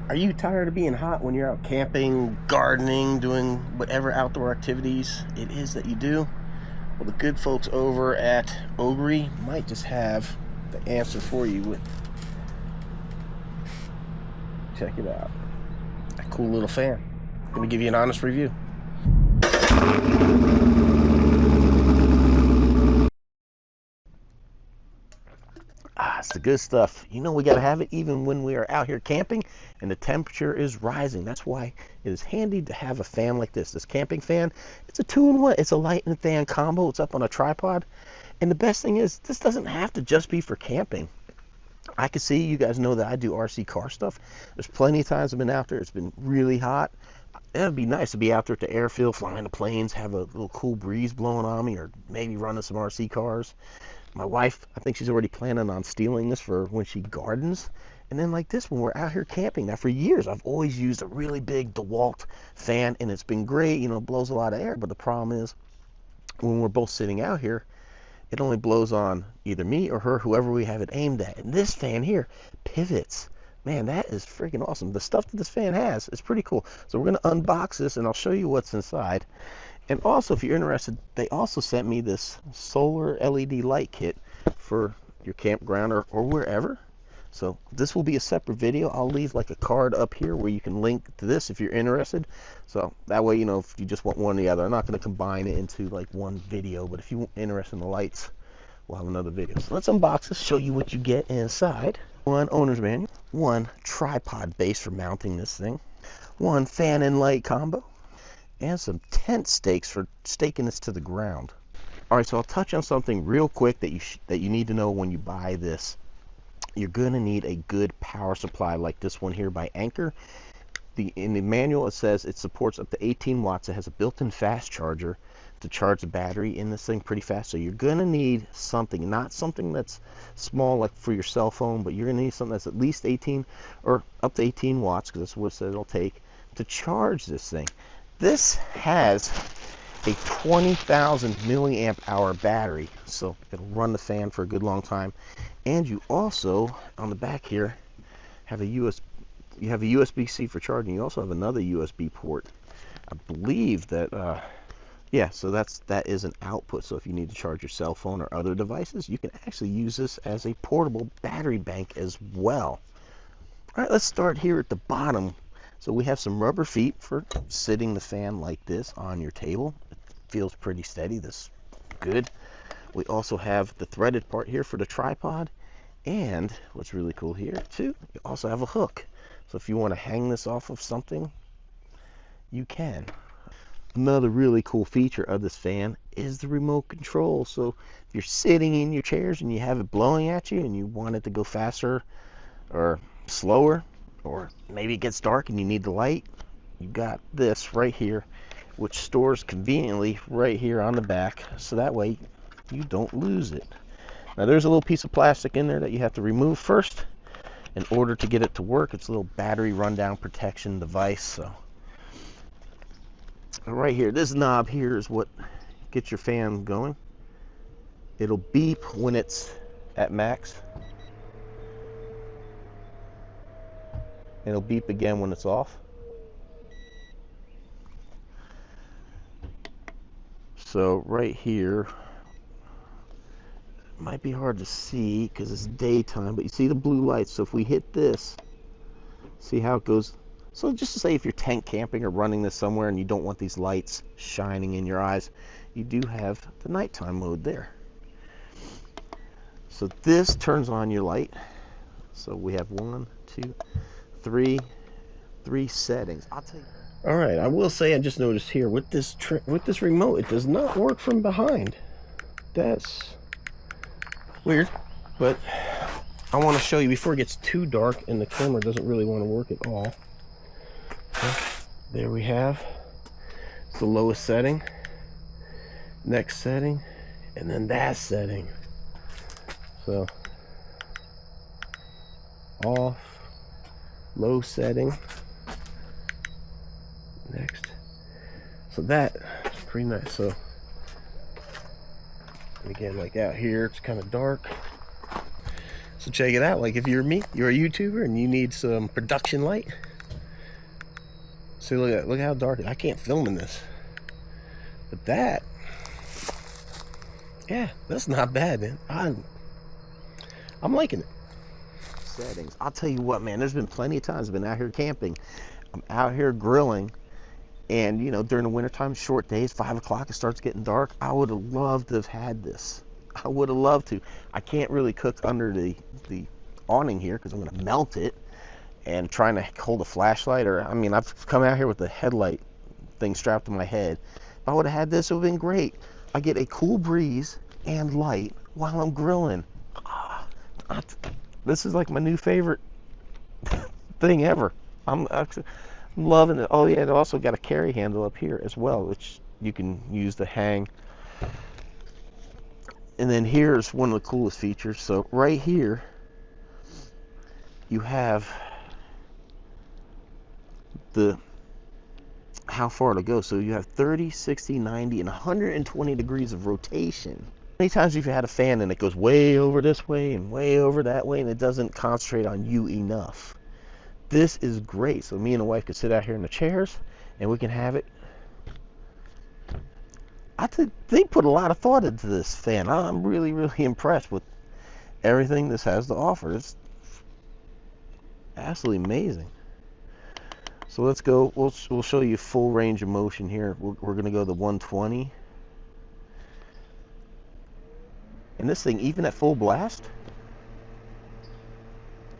Are you tired of being hot when you're out camping, gardening, doing whatever outdoor activities it is that you do? Well, the good folks over at Ogery might just have the answer for you. Check it out. A cool little fan. Let me give you an honest review. It's the good stuff. You know we got to have it even when we are out here camping and the temperature is rising. That's why it is handy to have a fan like this camping fan. It's a 2-in-1. It's a light and fan combo. It's up on a tripod. And the best thing is, this doesn't have to just be for camping. I can see, you guys know that I do RC car stuff. There's plenty of times I've been out there. It's been really hot. It'd be nice to be out there at the airfield, flying the planes, have a little cool breeze blowing on me, or maybe running some RC cars. My wife, I think she's already planning on stealing this for when she gardens. And then like this, when we're out here camping. Now for years, I've always used a really big DeWalt fan, and it's been great, you know, it blows a lot of air. But the problem is, when we're both sitting out here, it only blows on either me or her, whoever we have it aimed at. And this fan here pivots. Man, that is freaking awesome. The stuff that this fan has is pretty cool. So we're gonna unbox this and I'll show you what's inside. And also, if you're interested, they also sent me this solar LED light kit for your campground or wherever. So this will be a separate video. I'll leave like a card up here where you can link to this if you're interested. So that way, you know, if you just want one or the other, I'm not going to combine it into like one video, but if you're interested in the lights, we'll have another video. So let's unbox this, show you what you get inside. One owner's manual, one tripod base for mounting this thing, one fan and light combo, and some tent stakes for staking this to the ground. All right, so I'll touch on something real quick that you need to know when you buy this. You're going to need a good power supply like this one here by Anker. In the manual, it says it supports up to 18 watts. It has a built-in fast charger to charge the battery in this thing pretty fast. So you're going to need something, not something that's small like for your cell phone, but you're going to need something that's at least 18 or up to 18 watts, because that's what it says it'll take to charge this thing. This has a 20,000 milliamp hour battery, so it'll run the fan for a good long time. And you also, on the back here, have a USB-C for charging. You also have another USB port. I believe that, yeah, so that is an output. So if you need to charge your cell phone or other devices, you can actually use this as a portable battery bank as well. All right, let's start here at the bottom. So we have some rubber feet for sitting the fan like this on your table. It feels pretty steady. This is good. We also have the threaded part here for the tripod. And what's really cool here too, you also have a hook. So if you want to hang this off of something, you can. Another really cool feature of this fan is the remote control. So if you're sitting in your chairs and you have it blowing at you and you want it to go faster or slower, or maybe it gets dark and you need the light, you got this right here, which stores conveniently right here on the back, so that way you don't lose it. Now there's a little piece of plastic in there that you have to remove first in order to get it to work. It's a little battery rundown protection device. So right here, this knob here is what gets your fan going. It'll beep when it's at max. It'll beep again when it's off. So right here, it might be hard to see because it's daytime, but you see the blue lights. So if we hit this, see how it goes. So just to say, if you're tent camping or running this somewhere and you don't want these lights shining in your eyes, you do have the nighttime mode there. So this turns on your light. So we have 1, 2, 3 settings. I'll tell you. All right, I will say I just noticed here with this remote, it does not work from behind. That's weird, but I want to show you before it gets too dark and the camera doesn't really want to work at all. Okay, there we have the lowest setting, next setting, and then that setting. So off, low setting, next. So that's pretty nice. So again, like out here it's kind of dark, so check it out. Like if you're me, you're a YouTuber and you need some production light, See, look how dark it is. I can't film in this. But that, yeah, that's not bad, man. I'm liking it. Settings. I'll tell you what, man, there's been plenty of times I've been out here camping. I'm out here grilling, and you know, during the wintertime, short days, 5 o'clock, it starts getting dark. I would have loved to have had this. I would have loved to. I can't really cook under the awning here because I'm gonna melt it, and trying to hold a flashlight, or I mean, I've come out here with the headlight thing strapped to my head. If I would have had this, it would have been great. I get a cool breeze and light while I'm grilling. This is like my new favorite thing ever. I'm loving it. Oh yeah, it also got a carry handle up here as well, which you can use to hang. And then here's one of the coolest features. So right here, you have the how far to go. So you have 30, 60, 90, and 120 degrees of rotation. Many times if you had a fan and it goes way over this way and way over that way and it doesn't concentrate on you enough. This is great. So me and the wife could sit out here in the chairs and we can have it. I think they put a lot of thought into this fan. I'm really, really impressed with everything this has to offer. It's absolutely amazing. So let's go. We'll show you full range of motion here. We're going to go to 120. And this thing, even at full blast,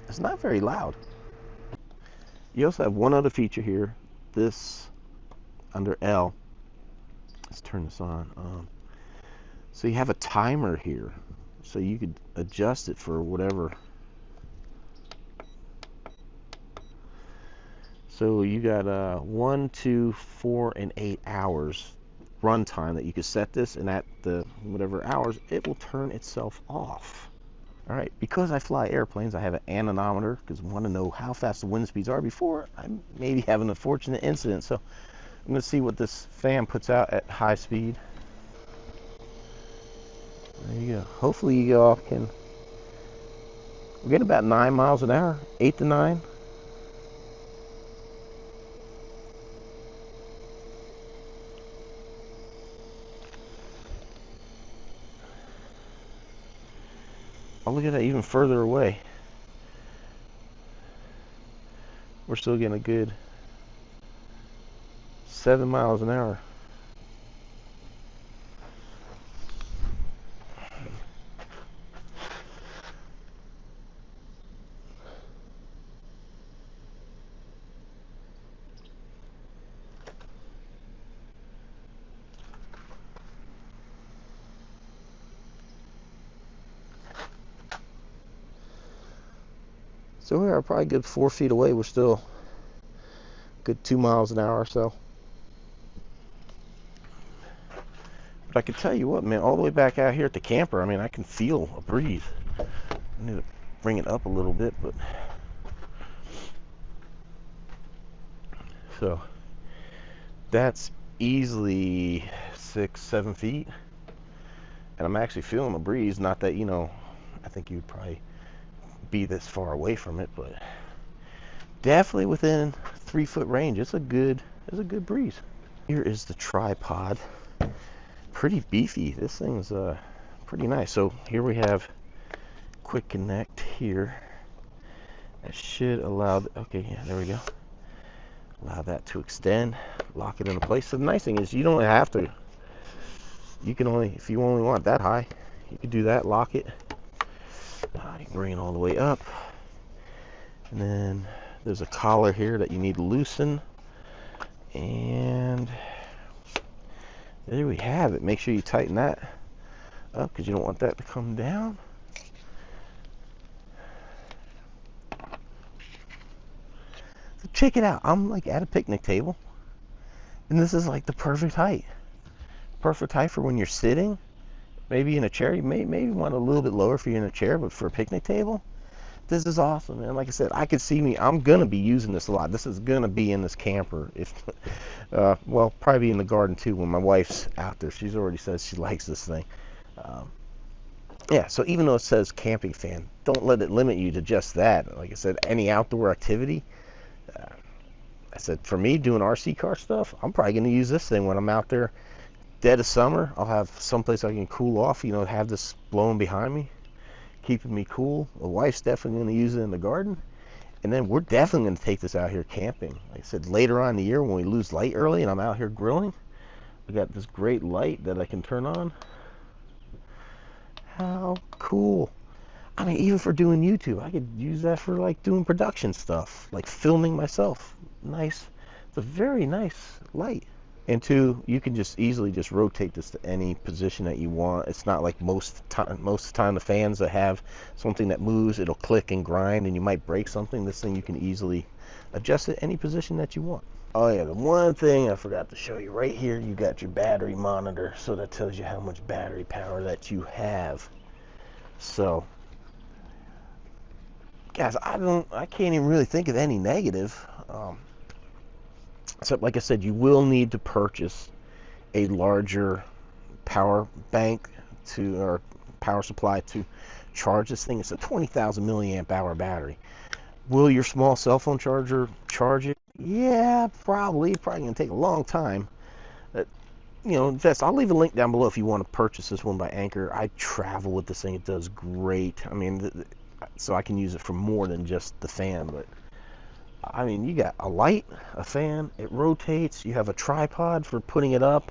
it's not very loud. You also have one other feature here. This under L. Let's turn this on. So you have a timer here. So you could adjust it for whatever. So you got 1, 2, 4, and 8 hours run time that you could set this, and at the whatever hours it will turn itself off. All right, because I fly airplanes, I have an anemometer because I want to know how fast the wind speeds are before I maybe have an unfortunate incident. So I'm going to see what this fan puts out at high speed. There you go. Hopefully you all can. We're getting about 9 miles an hour, 8 to 9. Oh, look at that, even further away. We're still getting a good 7 miles an hour. So we are probably a good 4 feet away. We're still a good 2 miles an hour or so. But I can tell you what, man, all the way back out here at the camper, I mean, I can feel a breeze. I need to bring it up a little bit, but so that's easily 6, 7 feet. And I'm actually feeling a breeze. Not that, you know, I think you'd probably be this far away from it, but definitely within 3 foot range. It's a good breeze. Here is the tripod. Pretty beefy. This thing's pretty nice. So here we have quick connect here. That should allow, okay, yeah, there we go. Allow that to extend, lock it into place. So the nice thing is you don't have to, you can only, if you only want that high, you can do that, lock it. You can bring it all the way up. And then there's a collar here that you need to loosen. And there we have it. Make sure you tighten that up because you don't want that to come down. So check it out. I'm like at a picnic table. And this is like the perfect height. Perfect height for when you're sitting. Maybe in a chair. You maybe want a little bit lower if you're in a chair, but for a picnic table, this is awesome, man. Like I said, I could see me. I'm gonna be using this a lot. This is gonna be in this camper. If, well, probably in the garden too when my wife's out there. She's already said she likes this thing. Yeah. So even though it says camping fan, don't let it limit you to just that. Like I said, any outdoor activity. I said, for me doing RC car stuff, I'm probably going to use this thing when I'm out there dead of summer. I'll have someplace I can cool off, you know, have this blowing behind me, keeping me cool. The wife's definitely going to use it in the garden. And then we're definitely going to take this out here camping. Like I said, later on in the year when we lose light early and I'm out here grilling, I got this great light that I can turn on. How cool. I mean, even for doing YouTube, I could use that for like doing production stuff, like filming myself. Nice. It's a very nice light. And two, you can just easily just rotate this to any position that you want. It's not like most of the time the fans that have something that moves, it'll click and grind and you might break something. This thing you can easily adjust it any position that you want. Oh yeah, the one thing I forgot to show you right here, you got your battery monitor, so that tells you how much battery power that you have. So guys, I can't even really think of any negative. Except, like I said, you will need to purchase a larger power bank or power supply to charge this thing. It's a 20,000 milliamp hour battery. Will your small cell phone charger charge it? Yeah, probably. Probably gonna take a long time. You know, I'll leave a link down below if you want to purchase this one by Anchor. I travel with this thing. It does great. I mean, so I can use it for more than just the fan, but I mean, you got a light, a fan, it rotates, you have a tripod for putting it up.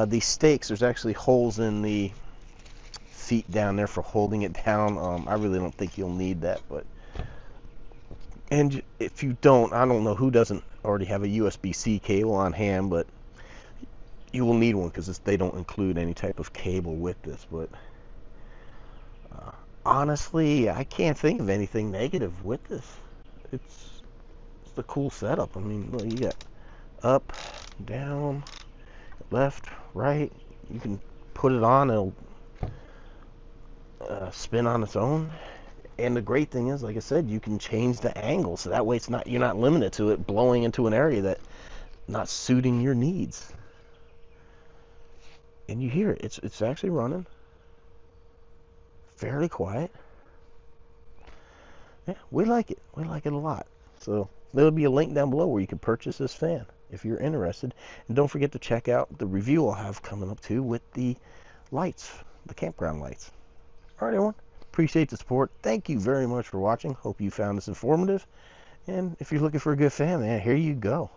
These stakes, there's actually holes in the feet down there for holding it down. I really don't think you'll need that, but and if you don't, I don't know who doesn't already have a USB-C cable on hand, but you will need one because they don't include any type of cable with this. But honestly, I can't think of anything negative with this. It's a cool setup. I mean, look, you got up, down, left, right. You can put it on, it'll spin on its own. And the great thing is, like I said, you can change the angle, so that way you're not limited to it blowing into an area that not suiting your needs. And you hear it, it's actually running fairly quiet. Yeah, we like it a lot. So there'll be a link down below where you can purchase this fan if you're interested. And don't forget to check out the review I'll have coming up too with the lights, the campground lights. All right, everyone. Appreciate the support. Thank you very much for watching. Hope you found this informative. And if you're looking for a good fan, man, here you go.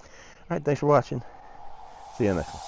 All right, thanks for watching. See you next one.